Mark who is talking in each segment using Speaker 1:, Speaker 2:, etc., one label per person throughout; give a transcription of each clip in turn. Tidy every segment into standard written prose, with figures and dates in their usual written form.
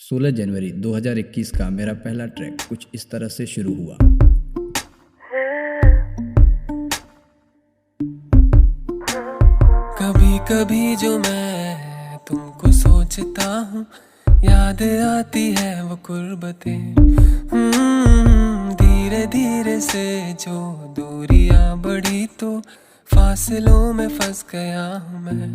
Speaker 1: 16 जनवरी 2021 का मेरा पहला ट्रैक कुछ इस तरह से शुरू हुआ।
Speaker 2: कभी कभी जो मैं तुमको सोचता हूँ, याद आती है वो कुर्बतें। धीरे धीरे से जो दूरियां बढ़ी तो फासलों में फंस गया हूँ मैं।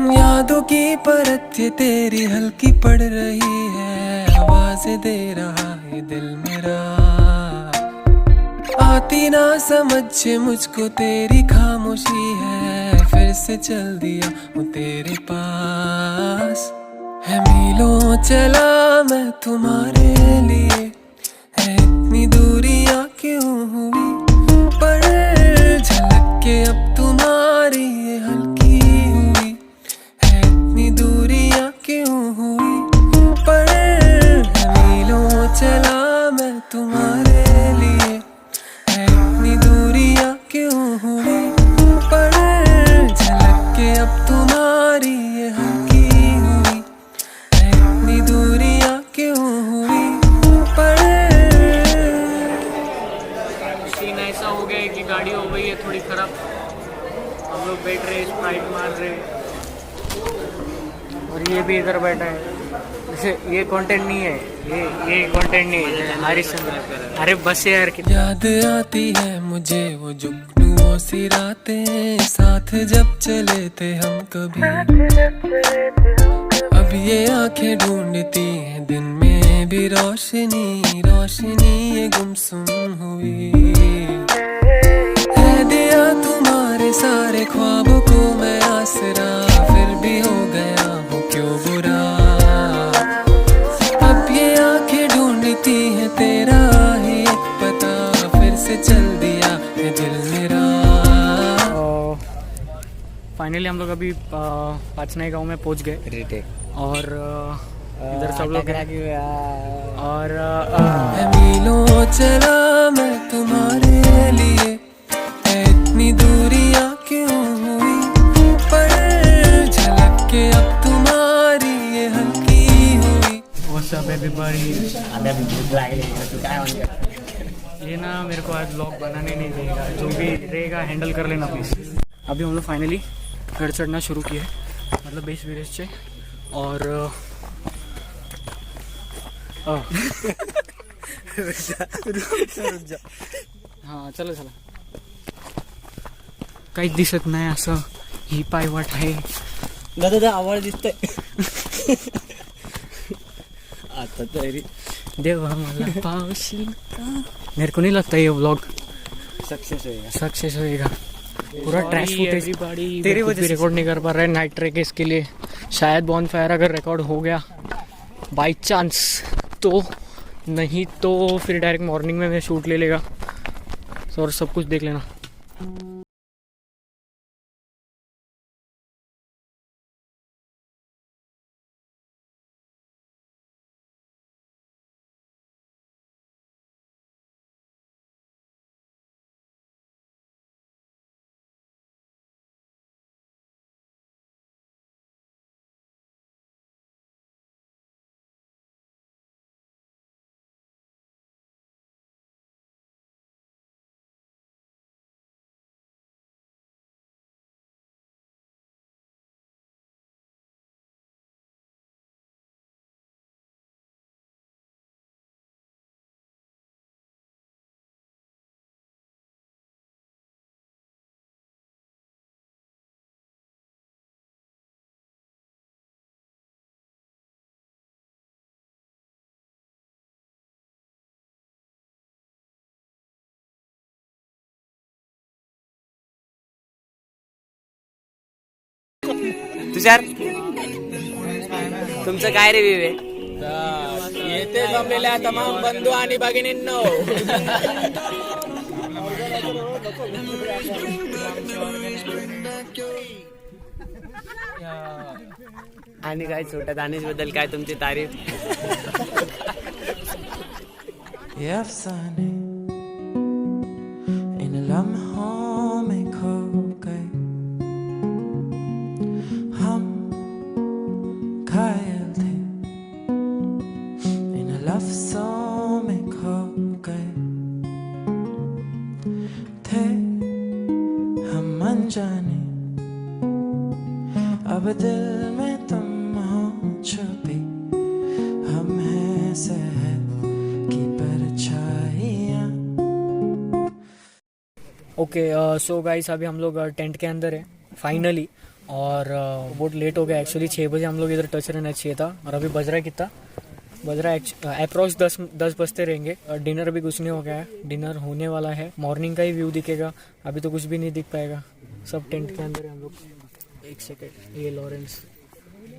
Speaker 2: यादों की परत ये तेरी हल्की पड़ रही है, आवाज़ें दे रहा है दिल मेरा। आती ना समझ मुझको तेरी खामोशी है, फिर से चल दिया हूँ तेरे पास। है मीलों चला मैं तुम्हारे लिए, है इतनी दूरियां क्यों हुई, पर झलक के अब तुम्हारी ये हल्की हुई। है इतनी दूरियां क्यों हुई, पर है मीलों चला मैं तुम्हारे लिए, है इतनी दूरियां क्यों हुई, पर झलक के अब तुम्हारी ये हल्की हुई। है इतनी दूरियां क्यों हुई, पर
Speaker 3: सीन ऐसा हो गया है कि गाड़ी हो गई है थोड़ी खराब। हम लोग बैठ रहे, स्प्राइट मार रहे, और ये भी इधर बैठा है। जैसे ये कंटेंट नहीं है, ये कंटेंट नहीं है हरीश चंद्र। अरे बस यार
Speaker 2: याद आती है मुझे वो जुगनुओं सी रातें, साथ जब चले थे हम कभी। अब ये आंखें ढूंढती हैं दिन में भी रोशनी, रोशनी ये गुमसुम हुई। है दिया तुम्हारे सारे ख्वाबों को मैं आसरा, फिर भी हो गया हूँ क्यों बुरा। अब ये आंखें ढूंढती हैं तेरा ही एक पता, फिर से चल दिया है दिल मेरा।
Speaker 3: फाइनली हम लोग अभी पाचनाई गांव में पहुंच गए और इधर सब लोग और
Speaker 2: है मीलों चला मैं तुम्हारे लिए, है इतनी दूरियां क्यों हुई, पर झलक के अब तुम्हारी ये हल्की हुई।
Speaker 3: What's up everybody. ये ना मेरे को आज व्लॉग बनाने नहीं देगा, जो भी रहेगा हैंडल कर लेना प्लीज़। अभी हम लोग फाइनली घर चढ़ना शुरू किए, मतलब बेस विलेज से। और हां चलो चला, काहीच दिसत नाही असं ही पायवाट आहे.
Speaker 4: दादा आवाज दिसतोय आता तरी.
Speaker 3: देवा मला पावशील का. मेरे को नहीं लगता ये व्लॉग
Speaker 4: सक्सेस
Speaker 3: होएगा. पूरा ट्रैश फुटेज तेरी वजह से रिकॉर्ड नहीं कर पा रहे. नाइट ट्रैक इसके लिए शायद बॉनफायर अगर रिकॉर्ड हो गया बाय चांस तो, नहीं तो फिर डायरेक्ट मॉर्निंग में मैं शूट ले लेगा और सब कुछ देख लेना.
Speaker 4: तुषार तुमचं काय रिव्ह्यू आहे?
Speaker 5: येथे जमलेल्या तमाम बंधू आणि भगिनींनो,
Speaker 4: आणि काय छोट्या दानिश बद्दल काय तुमची तारीफ?
Speaker 2: ये अफसाने इन लम्हों में खो गए, हम घायल थे लफ्जों में खो गए थे हम अनजाने, अब दिल में तुम हो छुपी, हम हैं शहर की परछाइयाँ।
Speaker 3: ओके सो गाइस अभी हम लोग टेंट के अंदर है फाइनली, और बहुत लेट हो गया एक्चुअली। 6 बजे हम लोग इधर टच रहना चाहिए था, और अभी बज रहा है कितना? बज रहा है अप्रॉक्स 10 बजते रहेंगे। डिनर अभी कुछ नहीं हो गया है, डिनर होने वाला है। मॉर्निंग का ही व्यू दिखेगा, अभी तो कुछ भी नहीं दिख पाएगा, सब टेंट के अंदर है हम लोग। एक सेकेंड, ये लॉरेंस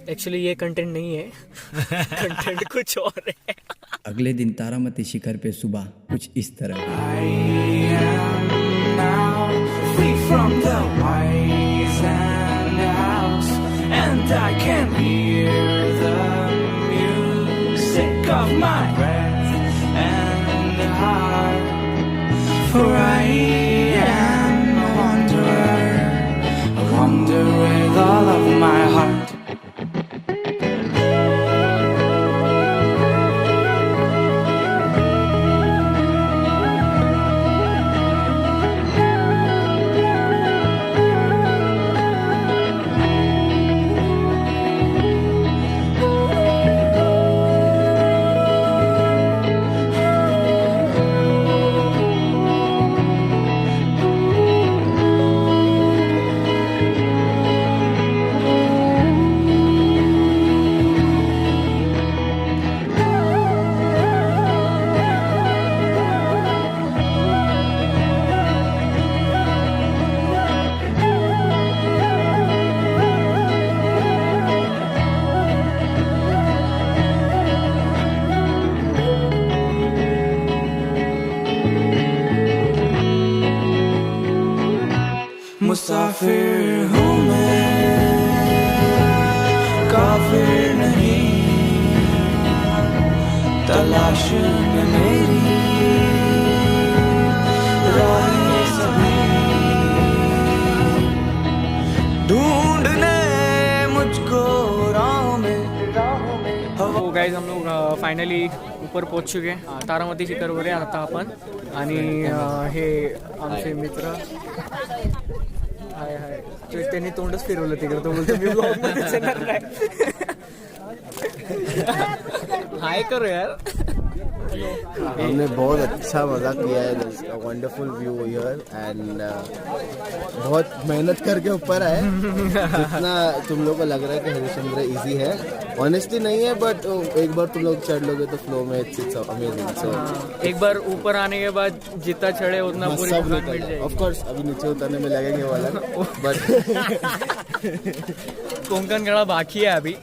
Speaker 3: एक्चुअली ये कंटेंट नहीं है कंटेंट कुछ और है।
Speaker 1: अगले दिन तारामती शिखर पे सुबह कुछ इस तरह
Speaker 2: From the wise and house, and I can hear the music of my breath and heart. For I am a wanderer, I wander with all of my heart. मुसाफिर हूँ मैं, काफिर नहीं, तलाश में मेरी राहें सभी, ढूंढने मुझको राहों में।
Speaker 3: हो गाइज हम लोग फायनली ऊपर पोहोच चुके हैं, तारामती शिखरवर आहे आता आपण। आणि हे आमचे मित्र हाय हाय, त्यांनी तोंडच फिरवलं तिकडे, तो बोलतो मी ब्लॉग मध्ये येणार नाही। हाय करो यार।
Speaker 6: हमने बहुत अच्छा मजा किया है, वंडरफुल व्यू हियर एंड बहुत मेहनत करके ऊपर आए। जितना तुम लोगों को लग रहा है कि हरिश्चंद्र इजी है, ऑनेस्टली नहीं है, बट एक बार तुम लोग चढ़ लोगे तो फ्लो में इट्स अमेजिंग। सो
Speaker 3: एक बार ऊपर आने के बाद जितना चढ़े उतना पूरी
Speaker 6: सब
Speaker 3: मिल जाएगी।
Speaker 6: ऑफ कोर्स अभी नीचे उतरने में लगेंगे वाला, बट
Speaker 3: कोंकण गढ़ा बाकी है अभी,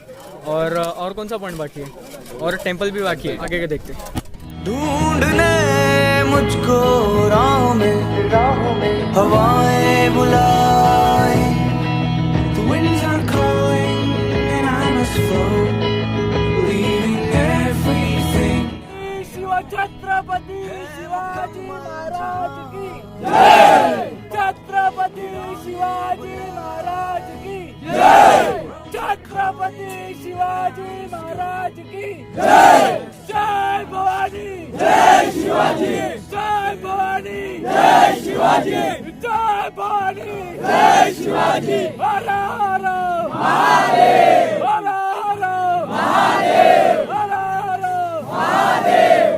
Speaker 3: और कौन सा पॉइंट बाकी है, और टेंपल भी बाकी है, आगे के देखते हैं।
Speaker 2: ढूंढने मुझको राहों में हवाएं बुलाए, the winds are calling and I must flow, leaving everything. Shiva Chhatrapati Shivaji Maharaj की जय, छत्रपति शिवाजी महाराज की जय, छत्रपति शिवाजी महाराज की जय, जय भवानी जय शिवाजी, जय भवानी जय शिवाजी, जय भवानी जय शिवाजी, हर हर महादेव, हर हर महादेव, हर हर महादेव।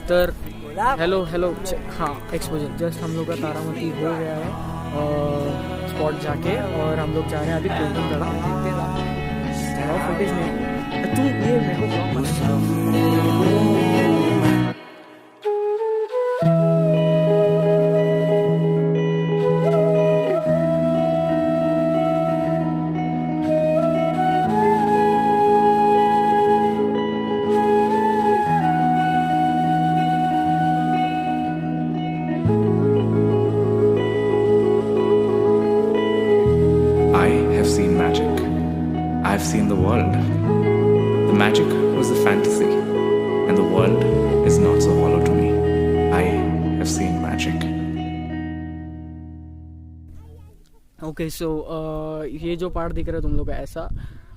Speaker 3: तर हेलो हाँ, एक्सपोजर जस्ट हम लोग का तारामती हो गया है स्पॉट जाके, और हम लोग जा रहे हैं अभी कोंकण गढ़ा। फुटेज में तू ये मेरे को ब्लॉग बना।
Speaker 7: I've seen the world. The magic was a fantasy, and the world is not so hollow to me. I have seen magic.
Speaker 3: Okay so ये जो पार्ट दिख रहा है तुम लोग का ऐसा,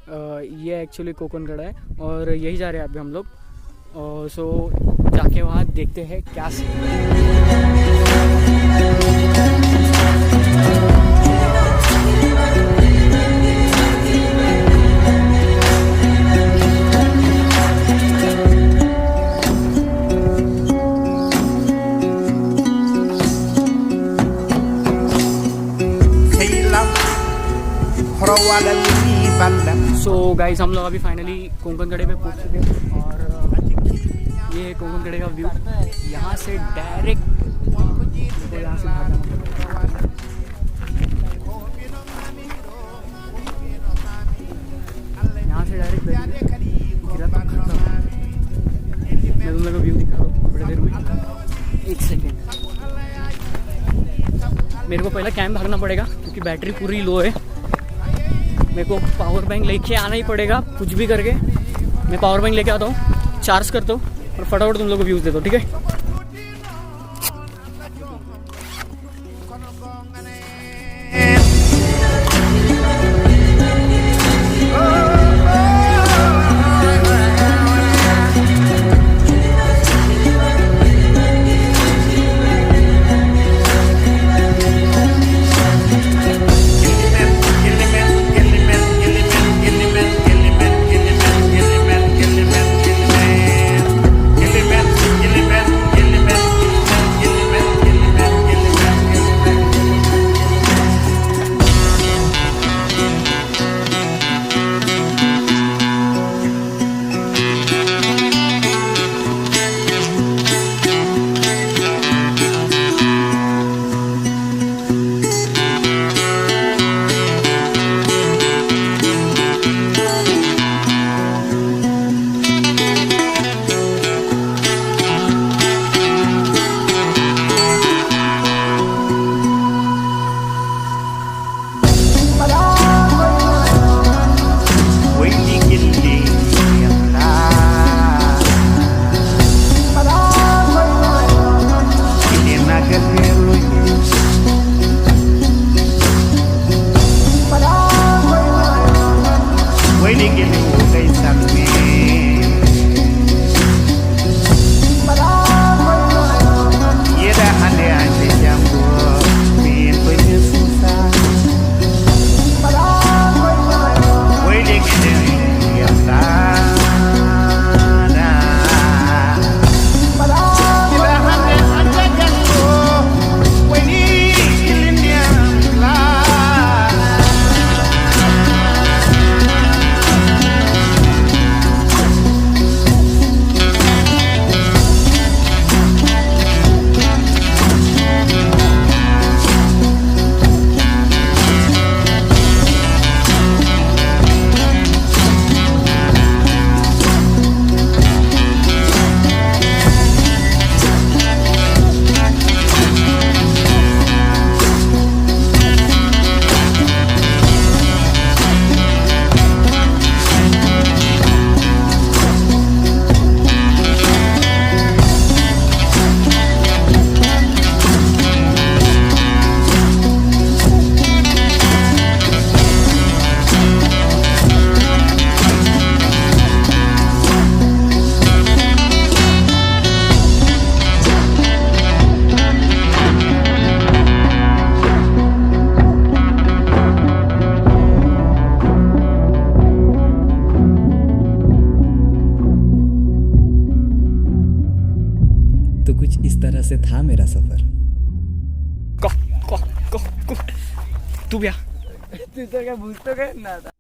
Speaker 3: ये एक्चुअली कोकणगढ़ है और यही जा रहे हैं अभी हम लोग। सो जाके वहाँ देखते हैं क्या सो गाइस हम लोग अभी फाइनली कोंकणगढ़े पे पहुंच चुके हैं और ये है कोंकणगढ़े का व्यू। यहाँ से डायरेक्ट यहाँ से डायरेक्ट गिरा तो खत्म। मैं तुम लोग को व्यू दिखा रहा हूँ बड़े देर में। एक सेकेंड, मेरे को पहले कैंप भागना पड़ेगा क्योंकि बैटरी पूरी लो है। मेरे को पावर बैंक लेके आना ही पड़ेगा कुछ भी करके। मैं पावर बैंक लेके आता हूँ, चार्ज करता हूँ और फटाफट तुम लोग को व्यूज़ देता हूँ, ठीक है।
Speaker 1: तो कुछ इस तरह से था मेरा सफर।
Speaker 3: तू क्या तू तो क्या पूछ तो गया ना था।